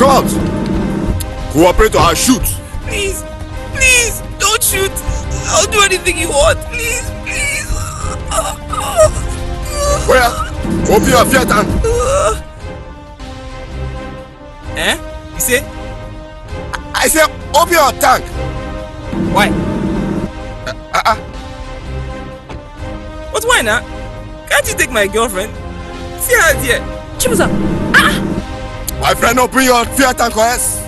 Come out! Cooperate or I'll shoot! Please, please, don't shoot. I'll do anything you want. Please, please. Where? Open your fear tank! Eh? You say? I say open your tank! Why? But why not? Can't you take my girlfriend? See her here. Chibuza! My friend, open your fear tank or else.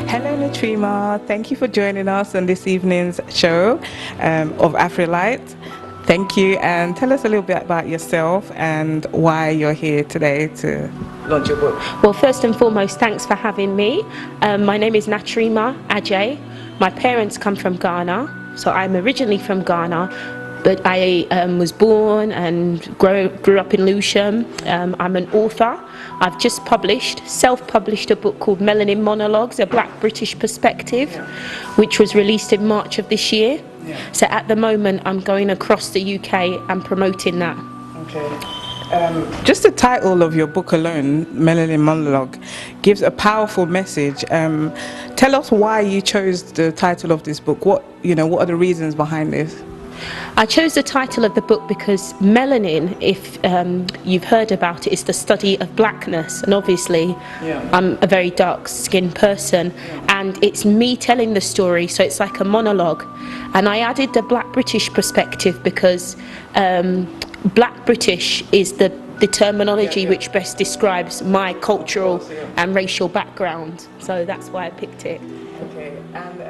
Hello Natreema, thank you for joining us on this evening's show of AfroLight. Thank you, and tell us a little bit about yourself and why you're here today to launch your book. Well, first and foremost, thanks for having me. My name is Natreema Adjaye. My parents come from Ghana, so I'm originally from Ghana, but I was born and grew up in Lewisham. I'm an author. I've just self-published a book called Melanin Monologues, A Black British Perspective, which was released in March of this year. So at the moment, I'm going across the UK and promoting that. Okay. Just the title of your book alone, Melanin Monologue, gives a powerful message. Tell us why you chose the title of this book. What are the reasons behind this? I chose the title of the book because melanin, if you've heard about it, is the study of blackness, and obviously I'm a very dark-skinned person, and it's me telling the story, so it's like a monologue. And I added the Black British perspective because Black British is the terminology which best describes my cultural and racial background, so that's why I picked it. Okay, and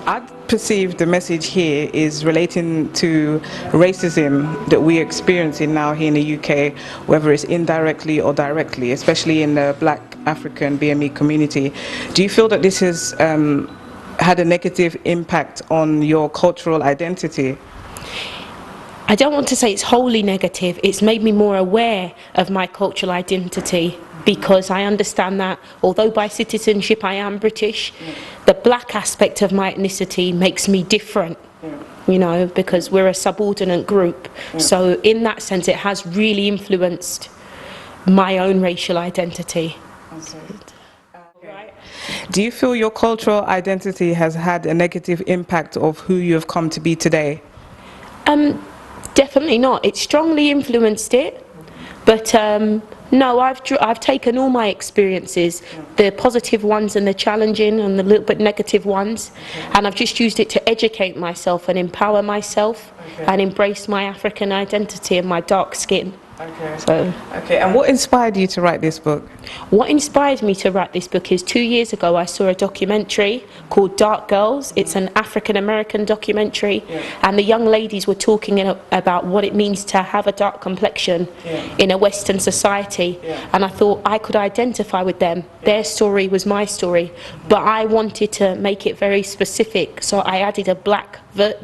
I perceive the message here is relating to racism that we're experiencing now here in the UK, whether it's indirectly or directly, especially in the Black African BME community. Do you feel that this has had a negative impact on your cultural identity? I don't want to say it's wholly negative. It's made me more aware of my cultural identity, because I understand that although by citizenship I am British, the black aspect of my ethnicity makes me different, because we're a subordinate group. So in that sense, it has really influenced my own racial identity. Do you feel your cultural identity has had a negative impact of who you have come to be today? Definitely not. It strongly influenced it, but no, I've taken all my experiences, the positive ones and the challenging and the little bit negative ones, and I've just used it to educate myself and empower myself and embrace my African identity and my dark skin. Okay, and what inspired you to write this book? What inspired me to write this book is 2 years ago I saw a documentary called Dark Girls. It's an African-American documentary, and the young ladies were talking about what it means to have a dark complexion in a Western society, and I thought I could identify with them. Their story was my story, but I wanted to make it very specific, so I added a Black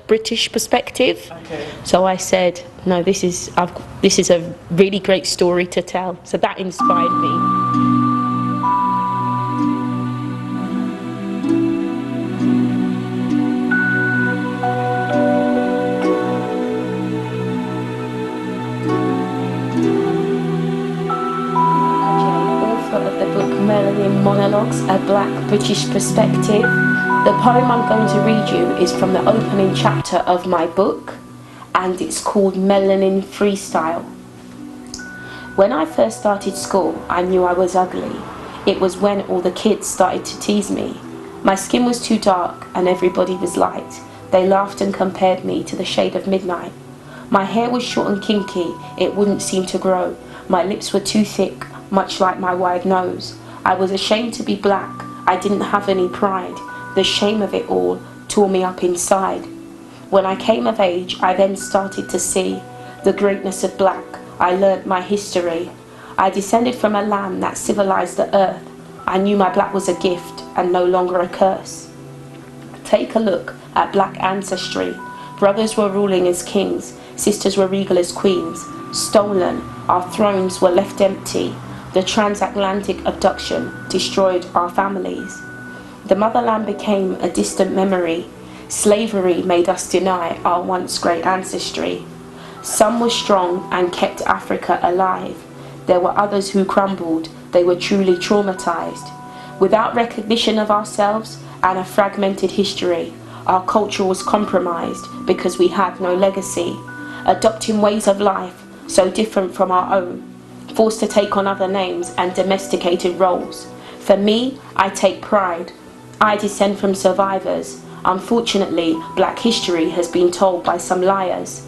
British perspective. So I said, no, this is a really great story to tell. So that inspired me. Author of the book Melanin Monologues, A Black British Perspective. The poem I'm going to read you is from the opening chapter of my book, and it's called Melanin Freestyle. When I first started school, I knew I was ugly. It was when all the kids started to tease me. My skin was too dark and everybody was light. They laughed and compared me to the shade of midnight. My hair was short and kinky, it wouldn't seem to grow. My lips were too thick, much like my wide nose. I was ashamed to be black, I didn't have any pride. The shame of it all tore me up inside. When I came of age, I then started to see the greatness of black, I learnt my history. I descended from a land that civilized the earth. I knew my black was a gift and no longer a curse. Take a look at black ancestry. Brothers were ruling as kings, sisters were regal as queens. Stolen, our thrones were left empty. The transatlantic abduction destroyed our families. The motherland became a distant memory. Slavery made us deny our once great ancestry. Some were strong and kept Africa alive. There were others who crumbled. They were truly traumatized. Without recognition of ourselves and a fragmented history, our culture was compromised because we had no legacy. Adopting ways of life so different from our own, forced to take on other names and domesticated roles. For me, I take pride. I descend from survivors. Unfortunately, black history has been told by some liars.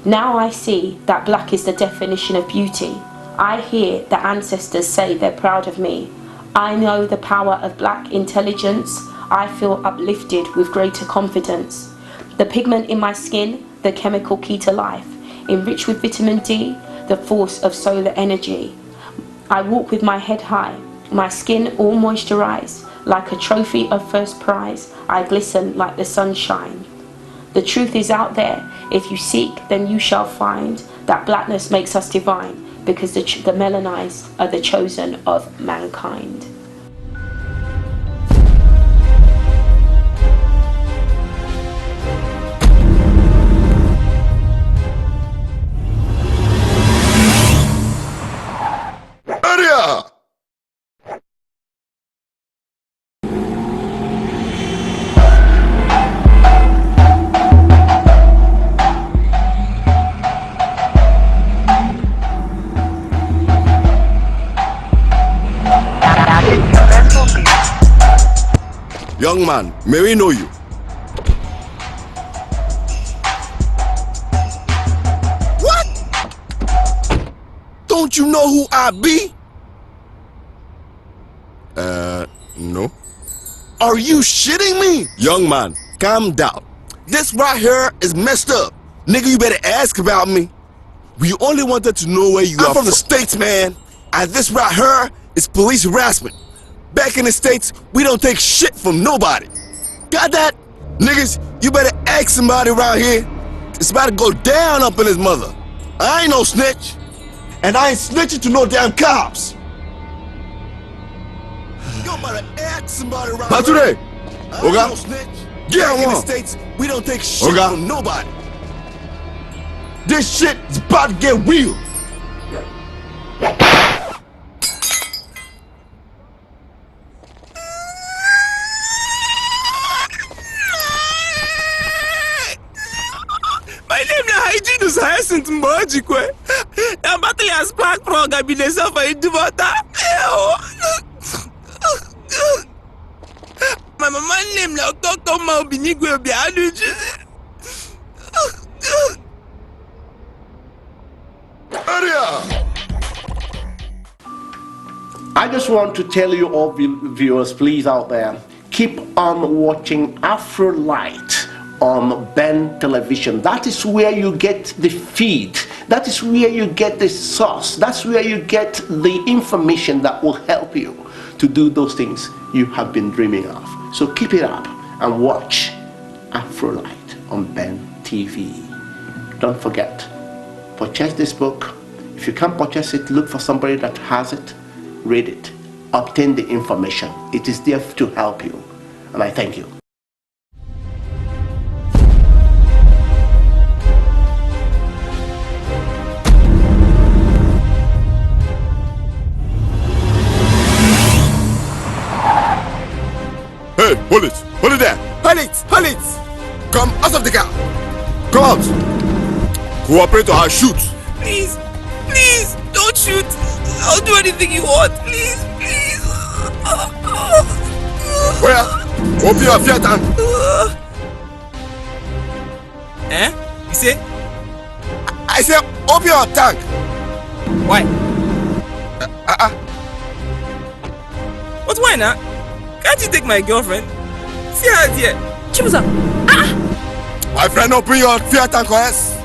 Now I see that black is the definition of beauty. I hear the ancestors say they're proud of me. I know the power of black intelligence. I feel uplifted with greater confidence. The pigment in my skin, the chemical key to life, enriched with vitamin D, the force of solar energy. I walk with my head high, my skin all moisturized, like a trophy of first prize. I glisten like the sunshine. The truth is out there. If you seek, then you shall find that blackness makes us divine, because the melanized are the chosen of mankind. Area! Young man, may we know you? What? Don't you know who I be? No. Are you shitting me? Young man, calm down. This right here is messed up. Nigga, you better ask about me. We only wanted to know where you are from. The States, man. And this right here is police harassment. Back in the States, we don't take shit from nobody. Got that? Niggas, you better ask somebody around here. It's about to go down up in his mother. I ain't no snitch. And I ain't snitching to no damn cops. You better ask somebody around here. Today. Oga, no snitch. Back in the States, we don't take shit from nobody. This shit is about to get real. My name is Hygienist Hyacinth Mbojikwe. I'm battling a spark program in the suffer in Dubata. My mama name now Dr. Maubinigwe Bianuji. I just want to tell you all viewers, please, out there, keep on watching Afro Light on Ben Television. That is where you get the feed. That is where you get the source. That's where you get the information that will help you to do those things you have been dreaming of. So keep it up and watch Afro Light on Ben TV. Don't forget, purchase this book. If you can't purchase it, look for somebody that has it. Read it. Obtain the information. It is there to help you. And I thank you. Hey, hold it. Hold it there. Hold it. Hold it. Come out of the car. Come out. Cooperate or I'll shoot. Please, please, don't shoot. I'll do anything you want. Please, please. Where? Open your Fiat tank. You say? I said open your tank. Why? But why not? Can't you take my girlfriend? See her here. She was up. My friend, open your Fiat tank, yes?